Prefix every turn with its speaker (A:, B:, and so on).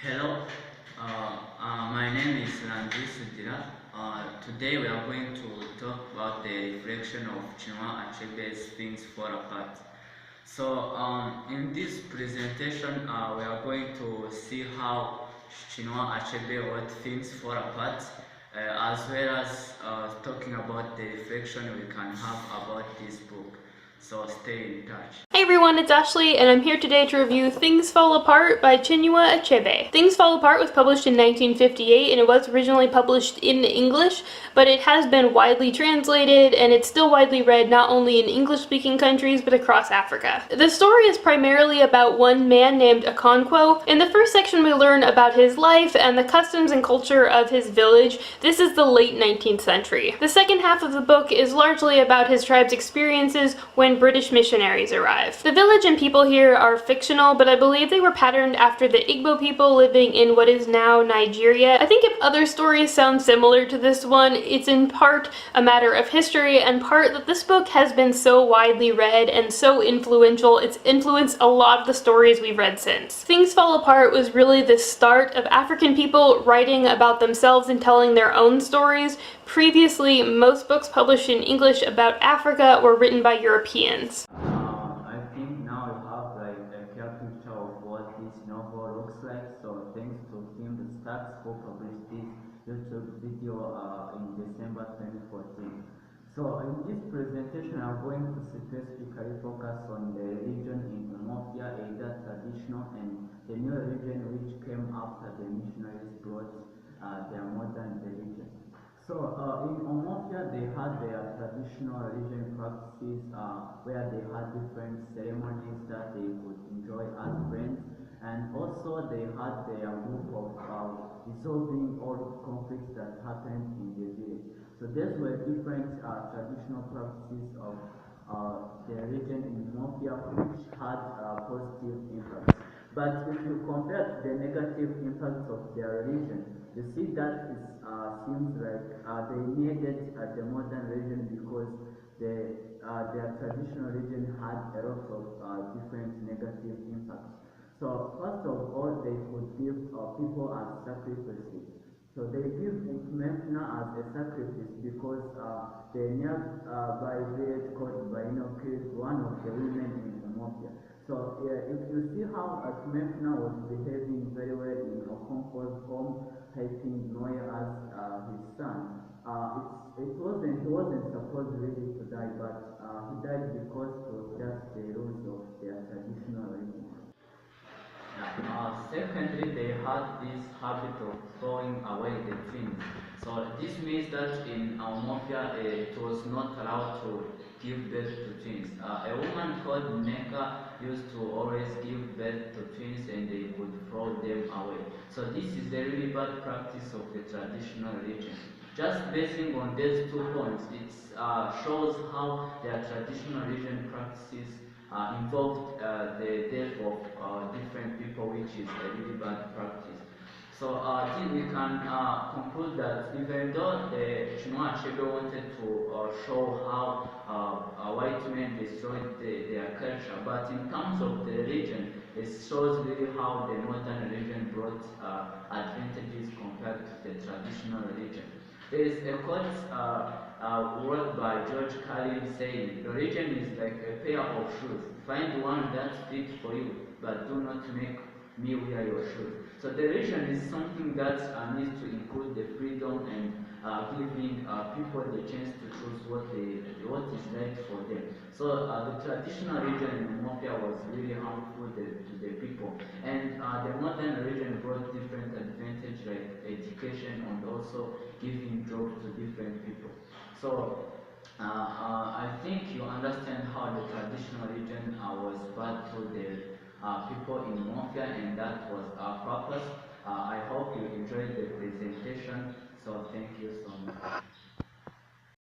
A: Hello, my name is Landry, Sugira. Today we are going to talk about the reflection of Chinua Achebe's Things Fall Apart. In this presentation, we are going to see how Chinua Achebe wrote Things Fall Apart, as well as talking about the reflection we can have about this book. So stay in touch.
B: Hey everyone, it's Ashley, and I'm here today to review Things Fall Apart by Chinua Achebe. Things Fall Apart was published in 1958, and it was originally published in English, but it has been widely translated, and it's still widely read not only in English-speaking countries, but across Africa. The story is primarily about one man named Okonkwo. In the first section, we learn about his life and the customs and culture of his village. This is the late 19th century. The second half of the book is largely about his tribe's experiences when British missionaries arrived. The village and people here are fictional, but I believe they were patterned after the Igbo people living in what is now Nigeria. I think if other stories sound similar to this one, it's in part a matter of history and part that this book has been so widely read and so influential, it's influenced a lot of the stories we've read since. Things Fall Apart was really the start of African people writing about themselves and telling their own stories. Previously, most books published in English about Africa were written by Europeans.
A: I think now you have like a clear picture of what this novel looks like. So thanks to Tim Stacks who published this YouTube video in December 2014. So in this presentation, I'm going to specifically focus on the religion in Ethiopia, either traditional and the new religion which came after the missionaries brought their modern religion. In Ethiopia, they had their traditional religion practices where they had different ceremonies that they could enjoy as friends, and also they had their group of resolving all conflicts that happened in the village. So these were different traditional practices of the religion in Ethiopia which had positive impacts. But if you compare the negative impacts of their religion, you see that it seems like they needed the modern religion because their traditional religion had a lot of different negative impacts. So first of all, they could give people as sacrifices. So they give Memphina as a sacrifice because the nearby village called Baino killed one of the women in Ethiopia. So if you see how Memphina was behaving very well in Okonkwo's home, helping Noah as his son, he wasn't supposed really to die, but he died because it was just the rules of their traditional religion. Secondly, they had this habit of throwing away the twins. So this means that in Mafia, it was not allowed to give birth to twins. A woman called Neka used to always give birth to twins and they could throw them away. So this is a really bad practice of the traditional religion. Just basing on these 2 points, it shows how their traditional religion practices involved the death of different people, which is a really bad practice. I think we can conclude that even though the Chinua Achebe wanted to show how white men destroyed their culture, but in terms of the religion, it shows really how the modern religion brought advantages compared to the traditional religion. There is a quote wrote by George Carlin saying, "Religion is like a pair of shoes. Find one that fits for you, but do not make me wear your shoes." So the religion is something that needs to include the freedom and giving people the chance to choose what is right for them. The traditional religion in Mafia was really harmful to the people, and the modern religion brought different advantages like education and also giving jobs to different people. I think you understand how the traditional religion was bad to the people in Mafia, and that was our purpose. I hope you enjoyed the presentation, so thank you so much.